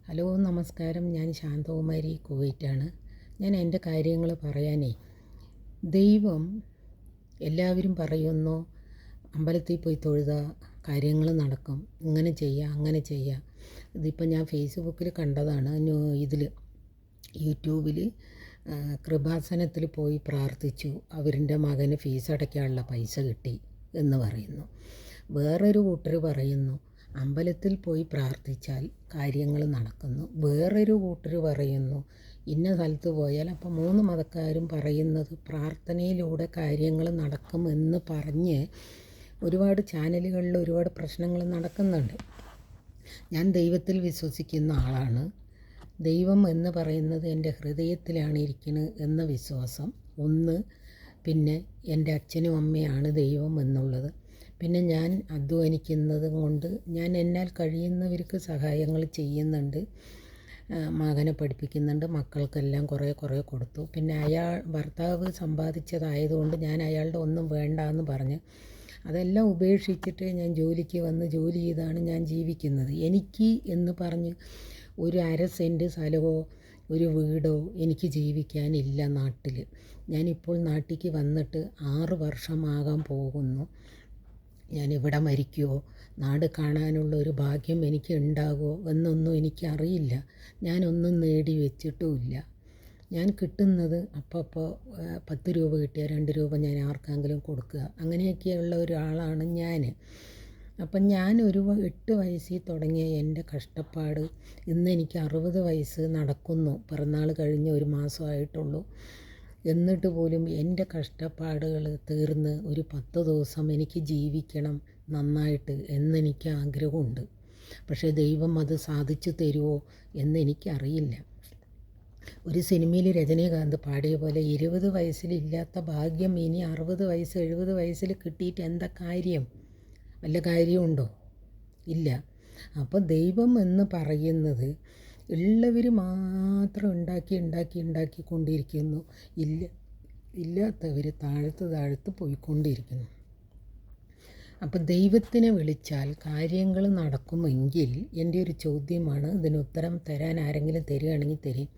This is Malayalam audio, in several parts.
ഹലോ നമസ്കാരം. ഞാൻ ശാന്തകുമാരി, കുവൈറ്റാണ്. ഞാൻ എൻ്റെ കാര്യങ്ങൾ പറയാനേ, ദൈവം എല്ലാവരും പറയുന്നു അമ്പലത്തിൽ പോയി തൊഴുതാൽ കാര്യങ്ങൾ നടക്കും, ഇങ്ങനെ ചെയ്യുക അങ്ങനെ ചെയ്യുക. ഇതിപ്പോൾ ഞാൻ ഫേസ്ബുക്കിൽ കണ്ടതാണ്. ഇതിൽ യൂട്യൂബിൽ കൃപാസനത്തിൽ പോയി പ്രാർത്ഥിച്ചു, അവരുടെ മകന് ഫീസ് അടയ്ക്കാനുള്ള പൈസ കിട്ടി എന്ന് പറയുന്നു. വേറൊരു കൂട്ടർ പറയുന്നു അമ്പലത്തിൽ പോയി പ്രാർത്ഥിച്ചാൽ കാര്യങ്ങൾ നടക്കുന്നു. വേറൊരു കൂട്ടർ പറയുന്നു ഇന്ന സ്ഥലത്ത് പോയാൽ. അപ്പോൾ 3 മതക്കാരും പറയുന്നത് പ്രാർത്ഥനയിലൂടെ കാര്യങ്ങൾ നടക്കുമെന്ന് പറഞ്ഞ് ഒരുപാട് ചാനലുകളിൽ ഒരുപാട് പ്രശ്നങ്ങൾ നടക്കുന്നുണ്ട്. ഞാൻ ദൈവത്തിൽ വിശ്വസിക്കുന്ന ആളാണ്. ദൈവം എന്ന് പറയുന്നത് എൻ്റെ ഹൃദയത്തിലാണ് ഇരിക്കുന്നത് എന്ന വിശ്വാസം ഒന്ന്. പിന്നെ എൻ്റെ അച്ഛനും അമ്മയാണ് ദൈവം എന്നുള്ളത്. പിന്നെ ഞാൻ അധ്വാനിക്കുന്നത് കൊണ്ട് ഞാൻ എന്നാൽ കഴിയുന്നവർക്ക് സഹായങ്ങൾ ചെയ്യുന്നുണ്ട്. മകനെ പഠിപ്പിക്കുന്നുണ്ട്, മക്കൾക്കെല്ലാം കുറേ കൊടുത്തു. പിന്നെ ഭർത്താവ് സമ്പാദിച്ചതായതുകൊണ്ട് ഞാൻ അയാളുടെ ഒന്നും വേണ്ട എന്ന് പറഞ്ഞ് അതെല്ലാം ഉപേക്ഷിച്ചിട്ട് ഞാൻ ജോലിക്ക് വന്ന് ജോലി ചെയ്താണ് ഞാൻ ജീവിക്കുന്നത്. എനിക്ക് എന്ന് പറഞ്ഞ് ഒരു 1/2 സെൻറ്റ് സ്ഥലമോ ഒരു വീടോ എനിക്ക് ജീവിക്കാനില്ല നാട്ടിൽ. ഞാനിപ്പോൾ നാട്ടിലേക്ക് വന്നിട്ട് 6 വർഷമാകാൻ പോകുന്നു. ഞാനിവിടെ മരിക്കുമോ, നാട് കാണാനുള്ള ഒരു ഭാഗ്യം എനിക്ക് ഉണ്ടാകുമോ എന്നൊന്നും എനിക്കറിയില്ല. ഞാനൊന്നും നേടി വെച്ചിട്ടുമില്ല. ഞാൻ കിട്ടുന്നത് അപ്പോൾ 10 രൂപ കിട്ടിയാൽ 2 രൂപ ഞാൻ ആർക്കെങ്കിലും കൊടുക്കുക, അങ്ങനെയൊക്കെയുള്ള ഒരാളാണ് ഞാൻ. അപ്പം ഞാൻ ഒരു 8 വയസ്സിൽ തുടങ്ങിയ എൻ്റെ കഷ്ടപ്പാട് ഇന്ന് എനിക്ക് 60 വയസ്സ് നടക്കുന്നു. പിറന്നാൾ കഴിഞ്ഞ് 1 മാസമായിട്ടുള്ളൂ. എന്നിട്ട് പോലും എൻ്റെ കഷ്ടപ്പാടുകൾ തീർന്ന് ഒരു 10 ദിവസം എനിക്ക് ജീവിക്കണം നന്നായിട്ട് എന്നെനിക്ക് ആഗ്രഹമുണ്ട്. പക്ഷേ ദൈവം അത് സാധിച്ചു തരുമോ എന്നെനിക്കറിയില്ല. ഒരു സിനിമയിൽ രജനീകാന്ത് പാടിയ പോലെ 20 വയസ്സിലില്ലാത്ത ഭാഗ്യം ഇനി 60 വയസ്സ് 70 വയസ്സിൽ കിട്ടിയിട്ട് എന്താ കാര്യം? വല്ല കാര്യമുണ്ടോ? ഇല്ല. അപ്പോൾ ദൈവം എന്ന് പറയുന്നത് ഉള്ളവർ മാത്രം ഉണ്ടാക്കിക്കൊണ്ടിരിക്കുന്നു. ഇല്ലാത്തവർ താഴത്ത് പോയിക്കൊണ്ടിരിക്കുന്നു. അപ്പോൾ ദൈവത്തിനെ വിളിച്ചാൽ കാര്യങ്ങൾ നടക്കുമെങ്കിൽ എൻ്റെ ഒരു ചോദ്യമാണ്, ഇതിന് ഉത്തരം തരാൻ ആരെങ്കിലും തരികയാണെങ്കിൽ തരും.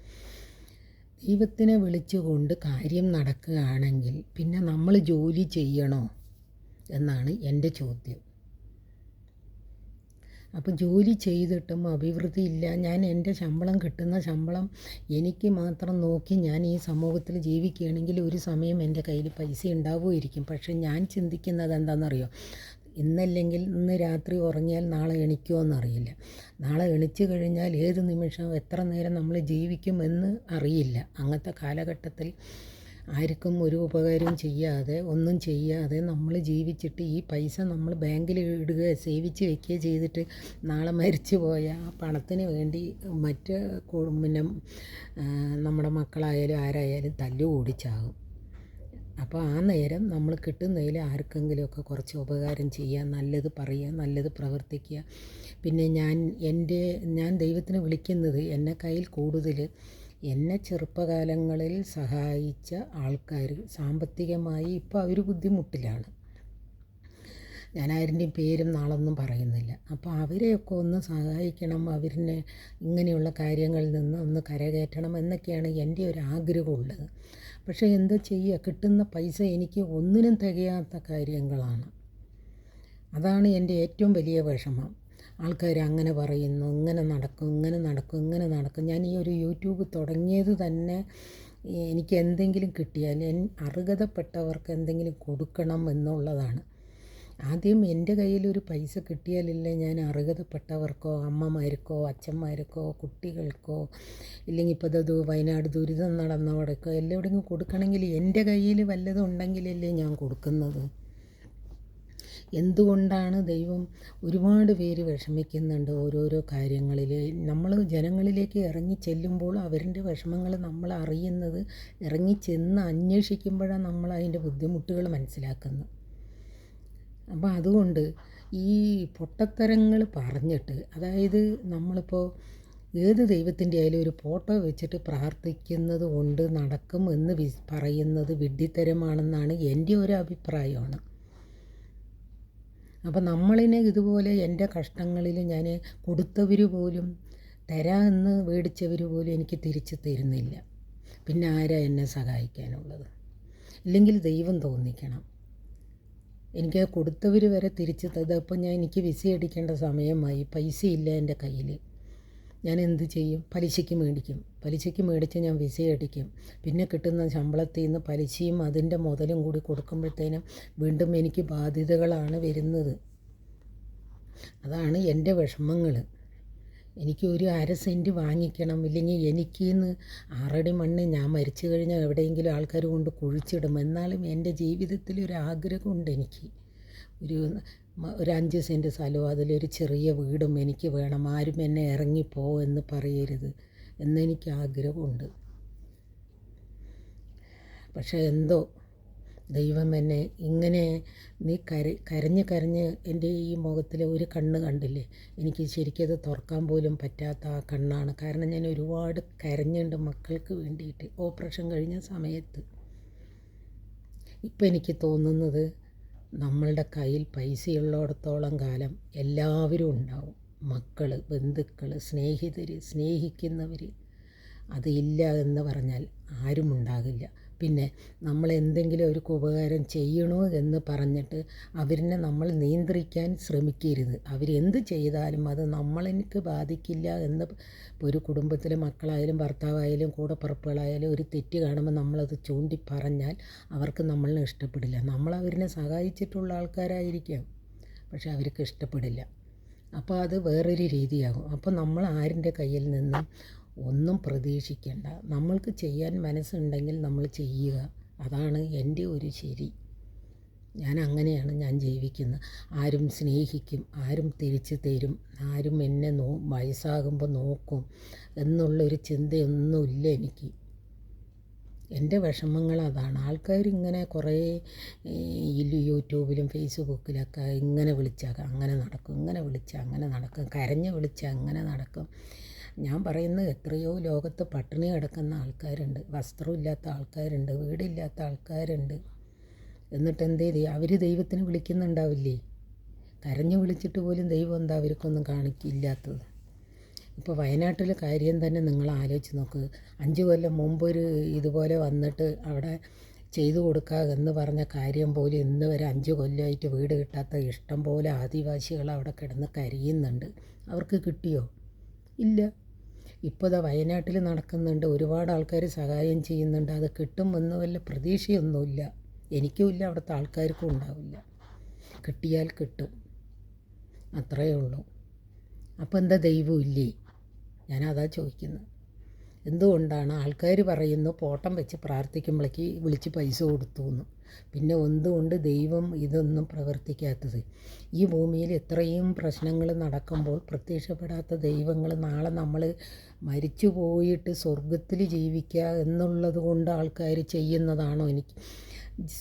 ദൈവത്തിനെ വിളിച്ചുകൊണ്ട് കാര്യം നടക്കുകയാണെങ്കിൽ പിന്നെ നമ്മൾ ജോലി ചെയ്യണോ എന്നാണ് എൻ്റെ ചോദ്യം. അപ്പം ജോലി ചെയ്തിട്ടും അഭിവൃദ്ധി ഇല്ല. ഞാൻ എൻ്റെ കിട്ടുന്ന ശമ്പളം എനിക്ക് മാത്രം നോക്കി ഞാൻ ഈ സമൂഹത്തിൽ ജീവിക്കുകയാണെങ്കിൽ ഒരു സമയം എൻ്റെ കയ്യിൽ പൈസ ഉണ്ടാവുമായിരിക്കും. പക്ഷേ ഞാൻ ചിന്തിക്കുന്നത് എന്താണെന്നറിയോ? ഇന്നല്ലെങ്കിൽ ഇന്ന് രാത്രി ഉറങ്ങിയാൽ നാളെ എണിക്കുമോ എന്നറിയില്ല. നാളെ എണിച്ചു കഴിഞ്ഞാൽ ഏത് നിമിഷം എത്ര നേരം നമ്മൾ ജീവിക്കുമെന്ന് അറിയില്ല. അങ്ങനത്തെ കാലഘട്ടത്തിൽ ആർക്കും ഒരു ഉപകാരം ചെയ്യാതെ ഒന്നും ചെയ്യാതെ നമ്മൾ ജീവിച്ചിട്ട് ഈ പൈസ നമ്മൾ ബാങ്കിൽ ഇടുക സേവിച്ച് വയ്ക്കുക ചെയ്തിട്ട് നാളെ മരിച്ചു പോയാൽ ആ പണത്തിന് വേണ്ടി മറ്റ് പിന്നെ നമ്മുടെ മക്കളായാലും ആരായാലും തല്ലുകൂടി ചാകും. അപ്പോൾ ആ നേരം നമ്മൾ കിട്ടുന്നതിൽ ആർക്കെങ്കിലുമൊക്കെ കുറച്ച് ഉപകാരം ചെയ്യുക, നല്ലത് പറയുക, നല്ലത് പ്രവർത്തിക്കുക. പിന്നെ ഞാൻ ദൈവത്തിനെ വിളിക്കുന്നത് എന്നെ കയ്യിൽ കൂടുതൽ എന്നെ ചെറുപ്പകാലങ്ങളിൽ സഹായിച്ച ആൾക്കാർ സാമ്പത്തികമായി ഇപ്പോൾ അവർ ബുദ്ധിമുട്ടിലാണ്. ഞാൻ ആരുടെയും പേരും നാളൊന്നും പറയുന്നില്ല. അപ്പോൾ അവരെയൊക്കെ ഒന്ന് സഹായിക്കണം, അവരിനെ ഇങ്ങനെയുള്ള കാര്യങ്ങളിൽ നിന്ന് ഒന്ന് കരകയറ്റണം എന്നൊക്കെയാണ് എൻ്റെ ഒരു ആഗ്രഹമുള്ളത്. പക്ഷേ എന്താ ചെയ്യുക, കിട്ടുന്ന പൈസ എനിക്ക് ഒന്നിനും തികയാത്ത കാര്യങ്ങളാണ്. അതാണ് എൻ്റെ ഏറ്റവും വലിയ വിഷമം. ആൾക്കാർ അങ്ങനെ പറയുന്നു, ഇങ്ങനെ നടക്കും. ഞാൻ ഈ ഒരു യൂട്യൂബ് തുടങ്ങിയത് തന്നെ എനിക്ക് എന്തെങ്കിലും കിട്ടിയാൽ അർഹതപ്പെട്ടവർക്ക് എന്തെങ്കിലും കൊടുക്കണം എന്നുള്ളതാണ്. ആദ്യം എൻ്റെ കയ്യിലൊരു പൈസ കിട്ടിയാലല്ലേ ഞാൻ അർഹതപ്പെട്ടവർക്കോ അമ്മമാർക്കോ അച്ഛന്മാർക്കോ കുട്ടികൾക്കോ ഇല്ലെങ്കിൽ ഇപ്പോൾ വയനാട് ദുരിതം നടന്നവിടേക്കോ എല്ലായിടെയും കൊടുക്കണമെങ്കിൽ എൻ്റെ കയ്യിൽ വല്ലതും ഉണ്ടെങ്കിലല്ലേ ഞാൻ കൊടുക്കുന്നത്. എന്തുകൊണ്ടാണ് ദൈവം ഒരുപാട് പേര് വിഷമിക്കുന്നുണ്ട് ഓരോരോ കാര്യങ്ങളിൽ. നമ്മൾ ജനങ്ങളിലേക്ക് ഇറങ്ങി ചെല്ലുമ്പോൾ അവരുടെ വിഷമങ്ങൾ നമ്മൾ അറിയുന്നത് ഇറങ്ങിച്ചെന്ന് അന്വേഷിക്കുമ്പോഴാണ് നമ്മൾ അതിൻ്റെ ബുദ്ധിമുട്ടുകൾ മനസ്സിലാക്കുന്നത്. അപ്പോൾ അതുകൊണ്ട് ഈ പൊട്ടത്തരങ്ങൾ പറഞ്ഞിട്ട്, അതായത് നമ്മളിപ്പോൾ ഏത് ദൈവത്തിൻ്റെ ആയാലും ഒരു ഫോട്ടോ വെച്ചിട്ട് പ്രാർത്ഥിക്കുന്നത് കൊണ്ട് നടക്കും എന്ന് പറയുന്നത് വിഡ്ഢിത്തരമാണെന്നാണ് എൻ്റെ ഒരു അഭിപ്രായമാണ്. അപ്പം നമ്മളിനെ ഇതുപോലെ എൻ്റെ കഷ്ടങ്ങളിൽ ഞാൻ കൊടുത്തവർ പോലും തരാമെന്ന് മേടിച്ചവർ പോലും എനിക്ക് തിരിച്ച് തരുന്നില്ല. പിന്നെ ആരാ എന്നെ സഹായിക്കാനുള്ളത്? ഇല്ലെങ്കിൽ ദൈവം തോന്നിക്കണം. എനിക്ക് കൊടുത്തവർ വരെ തിരിച്ച് തന്നപ്പോൾ എനിക്ക് വിസ അടിക്കേണ്ട സമയമായി, പൈസ ഇല്ല എൻ്റെ കയ്യിൽ. ഞാൻ എന്ത് ചെയ്യും? പലിശയ്ക്ക് മേടിക്കും. പലിശയ്ക്ക് മേടിച്ച് ഞാൻ വിസ അടിക്കും. പിന്നെ കിട്ടുന്ന ശമ്പളത്തിൽ നിന്ന് പലിശയും അതിൻ്റെ മുതലും കൂടി കൊടുക്കുമ്പോഴത്തേനും വീണ്ടും എനിക്ക് ബാധ്യതകളാണ് വരുന്നത്. അതാണ് എൻ്റെ വിഷമങ്ങൾ. എനിക്ക് ഒരു 1/2 സെൻറ്റ് വാങ്ങിക്കണം, ഇല്ലെങ്കിൽ എനിക്കിന്ന് 6 അടി മണ്ണ് ഞാൻ മരിച്ചു കഴിഞ്ഞാൽ എവിടെയെങ്കിലും ആൾക്കാർ കൊണ്ട് കുഴിച്ചിടും. എന്നാലും എൻ്റെ ജീവിതത്തിൽ ഒരു ആഗ്രഹമുണ്ട്. എനിക്ക് ഒരു 5 സെൻറ്റ് സ്ഥലവും അതിലൊരു ചെറിയ വീടും എനിക്ക് വേണം. ആരും എന്നെ ഇറങ്ങിപ്പോ എന്ന് പറയരുത് എന്നെനിക്ക് ആഗ്രഹമുണ്ട്. പക്ഷേ എന്തോ ദൈവം എന്നെ ഇങ്ങനെ, നീ കരഞ്ഞ് എൻ്റെ ഈ മുഖത്തിലെ ഒരു കണ്ണ് കണ്ടില്ലേ? എനിക്ക് ശരിക്കത് തുറക്കാൻ പോലും പറ്റാത്ത ആ കണ്ണാണ്. കാരണം ഞാൻ ഒരുപാട് കരഞ്ഞുണ്ട് മക്കൾക്ക് വേണ്ടിയിട്ട് ഓപ്പറേഷൻ കഴിഞ്ഞ സമയത്ത്. ഇപ്പം എനിക്ക് തോന്നുന്നത് നമ്മളുടെ കയ്യിൽ പൈസയുള്ളിടത്തോളം കാലം എല്ലാവരും ഉണ്ടാവും. മക്കൾ, ബന്ധുക്കൾ, സ്നേഹിതർ, സ്നേഹിക്കുന്നവർ. അത് ഇല്ല എന്ന് പറഞ്ഞാൽ ആരും ഉണ്ടാകില്ല. പിന്നെ നമ്മൾ എന്തെങ്കിലും ഒരു ഉപകാരം ചെയ്യണോ എന്ന് പറഞ്ഞിട്ട് അവരിനെ നമ്മൾ നിയന്ത്രിക്കാൻ ശ്രമിക്കരുത്. അവരെന്ത് ചെയ്താലും അത് നമ്മളെനിക്ക് ബാധിക്കില്ല എന്ന്. ഒരു കുടുംബത്തിലെ മക്കളായാലും ഭർത്താവായാലും കൂടപ്പിറപ്പുകളായാലും ഒരു തെറ്റ് കാണുമ്പോൾ നമ്മളത് ചൂണ്ടി പറഞ്ഞാൽ അവർക്ക് നമ്മളെ ഇഷ്ടപ്പെടില്ല. നമ്മൾ അവരിനെ സഹായിച്ചിട്ടുള്ള ആൾക്കാരായിരിക്കാം, പക്ഷെ അവർക്ക് ഇഷ്ടപ്പെടില്ല. അപ്പോൾ അത് വേറൊരു രീതിയാകും. അപ്പോൾ നമ്മൾ ആരിൻ്റെ കയ്യിൽ നിന്നും ഒന്നും പ്രതീക്ഷിക്കേണ്ട. നമ്മൾക്ക് ചെയ്യാൻ മനസ്സുണ്ടെങ്കിൽ നമ്മൾ ചെയ്യുക. അതാണ് എൻ്റെ ഒരു ശരി. അങ്ങനെയാണ് ഞാൻ ജീവിക്കുന്നത്. ആരും സ്നേഹിക്കും, ആരും തിരിച്ചു തരും, ആരും എന്നെ വയസ്സാകുമ്പോൾ നോക്കും എന്നുള്ളൊരു ചിന്തയൊന്നുമില്ല എനിക്ക്. എൻ്റെ വിഷമങ്ങൾ അതാണ്. ആൾക്കാരിങ്ങനെ കുറേ യൂട്യൂബിലും ഫേസ്ബുക്കിലൊക്കെ ഇങ്ങനെ വിളിച്ചാൽ അങ്ങനെ നടക്കും, ഇങ്ങനെ വിളിച്ചാൽ അങ്ങനെ നടക്കും, കരഞ്ഞ് വിളിച്ചാൽ അങ്ങനെ നടക്കും. ഞാൻ പറയുന്നത് എത്രയോ ലോകത്ത് പട്ടിണി കിടക്കുന്ന ആൾക്കാരുണ്ട്, വസ്ത്രമില്ലാത്ത ആൾക്കാരുണ്ട്, വീടില്ലാത്ത ആൾക്കാരുണ്ട്. എന്നിട്ട് എന്ത് ചെയ്തു? അവർ ദൈവത്തിന് വിളിക്കുന്നുണ്ടാവില്ലേ? കരഞ്ഞു വിളിച്ചിട്ട് പോലും ദൈവം എന്താ അവർക്കൊന്നും കാണിക്കില്ലാത്തത്? ഇപ്പോൾ വയനാട്ടിലെ കാര്യം തന്നെ നിങ്ങൾ ആലോചിച്ച് നോക്ക്. 5 കൊല്ലം മുമ്പൊരു ഇതുപോലെ വന്നിട്ട് അവിടെ ചെയ്തു കൊടുക്കുക എന്ന് പറഞ്ഞ കാര്യം പോലും ഇന്ന് വരെ 5 കൊല്ലമായിട്ട് വീട് കിട്ടാത്ത ഇഷ്ടം പോലെ ആദിവാസികൾ അവിടെ കിടന്ന് കരയുന്നുണ്ട്. അവർക്ക് കിട്ടിയോ? ഇല്ല. ഇപ്പോൾ ഇതാ വയനാട്ടിൽ നടക്കുന്നുണ്ട്, ഒരുപാട് ആൾക്കാർ സഹായം ചെയ്യുന്നുണ്ട്. അത് കിട്ടുമെന്ന് വല്ല പ്രതീക്ഷയൊന്നുമില്ല. എനിക്കുമില്ല, അവിടുത്തെ ആൾക്കാർക്കും ഉണ്ടാവില്ല. കിട്ടിയാൽ കിട്ടും, അത്രയേ ഉള്ളൂ. അപ്പോൾ എന്താ ദൈവം ഇല്ലേ? ഞാനതാ ചോദിക്കുന്നത്. എന്തുകൊണ്ടാണ് ആൾക്കാർ പറയുന്നു പോട്ടം വെച്ച് പ്രാർത്ഥിക്കുമ്പോഴേക്ക് വിളിച്ച് പൈസ കൊടുത്തു എന്ന്? പിന്നെ എന്തുകൊണ്ട് ദൈവം ഇതൊന്നും പ്രവർത്തിക്കാത്തത്? ഈ ഭൂമിയിൽ ഇത്രയും പ്രശ്നങ്ങൾ നടക്കുമ്പോൾ പ്രത്യക്ഷപ്പെടാത്ത ദൈവങ്ങൾ നാളെ നമ്മൾ മരിച്ചു പോയിട്ട് സ്വർഗത്തിൽ ജീവിക്കുക എന്നുള്ളത് കൊണ്ട് ആൾക്കാർ ചെയ്യുന്നതാണോ? എനിക്ക്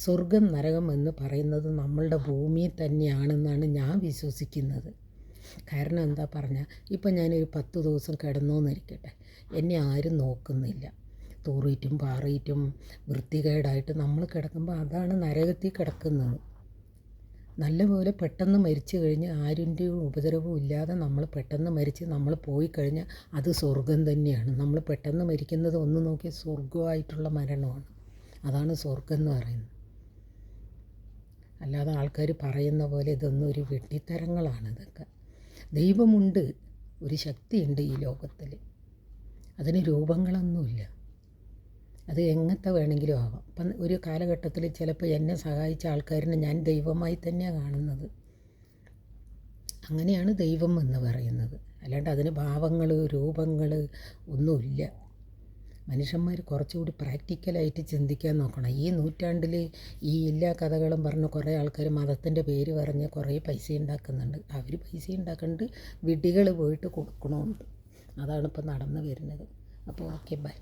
സ്വർഗം നരകം എന്ന് പറയുന്നത് നമ്മളുടെ ഭൂമിയിൽ തന്നെയാണെന്നാണ് ഞാൻ വിശ്വസിക്കുന്നത്. കാരണം എന്താ പറഞ്ഞാൽ, ഇപ്പം ഞാനൊരു 10 ദിവസം കിടന്നോന്നിരിക്കട്ടെ, എന്നെ ആരും നോക്കുന്നില്ല. തൂറിയിട്ടും പാറിയിട്ടും വൃത്തികേടായിട്ട് നമ്മൾ കിടക്കുമ്പോൾ അതാണ് നരകത്തിൽ കിടക്കുന്നത്. നല്ലപോലെ പെട്ടെന്ന് മരിച്ചു കഴിഞ്ഞ് ആരുടെയും ഉപദ്രവവും ഇല്ലാതെ നമ്മൾ പെട്ടെന്ന് മരിച്ച് നമ്മൾ പോയി കഴിഞ്ഞാൽ അത് സ്വർഗം തന്നെയാണ്. നമ്മൾ പെട്ടെന്ന് മരിക്കുന്നത് ഒന്ന് നോക്കി സ്വർഗമായിട്ടുള്ള മരണമാണ്. അതാണ് സ്വർഗം എന്ന് പറയുന്നത്. അല്ലാതെ ആൾക്കാർ പറയുന്ന പോലെ ഇതൊന്നും ഒരു വെട്ടിത്തരങ്ങളാണ് ഇതൊക്കെ. ദൈവമുണ്ട്, ഒരു ശക്തിയുണ്ട് ഈ ലോകത്തിൽ. അതിന് രൂപങ്ങളൊന്നുമില്ല. അത് എങ്ങനത്തെ വേണമെങ്കിലും ആവാം. അപ്പം ഒരു കാലഘട്ടത്തിൽ ചിലപ്പോൾ എന്നെ സഹായിച്ച ആൾക്കാരിനെ ഞാൻ ദൈവമായി തന്നെയാണ് കാണുന്നത്. അങ്ങനെയാണ് ദൈവം എന്ന് പറയുന്നത്. അല്ലാണ്ട് അതിന് ഭാവങ്ങൾ, രൂപങ്ങൾ ഒന്നുമില്ല. മനുഷ്യന്മാർ കുറച്ചുകൂടി പ്രാക്ടിക്കലായിട്ട് ചിന്തിക്കാൻ നോക്കണം. ഈ നൂറ്റാണ്ടിൽ ഈ എല്ലാ കഥകളും പറഞ്ഞ് കുറേ ആൾക്കാർ മതത്തിൻ്റെ പേര് പറഞ്ഞ് കുറേ പൈസ ഉണ്ടാക്കുന്നുണ്ട്. അവർ പൈസ ഉണ്ടാക്കുന്നുണ്ട്, വിഡ്ഢികൾ പോയിട്ട് കൊടുക്കണമുണ്ട്. അതാണ് ഇപ്പോൾ നടന്നു വരുന്നത്. അപ്പോൾ ഓക്കെ, ബൈ.